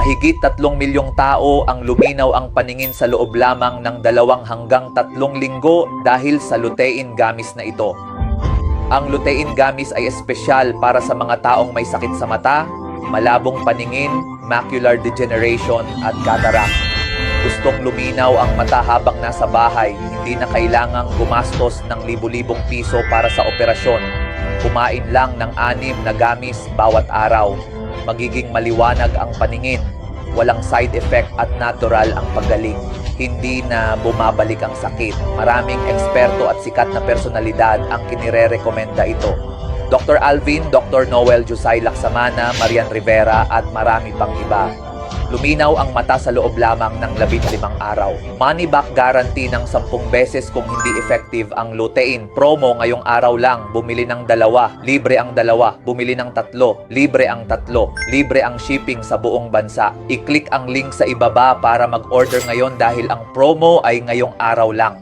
Mahigit 3 milyong tao ang luminaw ang paningin sa loob lamang ng 2 hanggang 3 linggo dahil sa lutein gummies na ito. Ang lutein gummies ay espesyal para sa mga taong may sakit sa mata, malabong paningin, macular degeneration at cataract. Gustong luminaw ang mata habang nasa bahay, hindi na kailangang gumastos ng libu-libong piso para sa operasyon. Kumain lang ng 6 na gummies bawat araw. Magiging maliwanag ang paningin, walang side effect at natural ang paggaling. Hindi na bumabalik ang sakit. Maraming eksperto at sikat na personalidad ang kinire-rekomenda ito. Dr. Alvin, Dr. Noel Jusay Laksamana, Marian Rivera at marami pang iba. Luminaw ang mata sa loob lamang ng 15 araw. Money back guarantee ng 10 beses kung hindi effective ang lutein. Promo ngayong araw lang, bumili ng 2, libre ang 2. Bumili ng 3, libre ang 3. Libre ang shipping sa buong bansa. I-click ang link sa ibaba para mag-order ngayon dahil ang promo ay ngayong araw lang.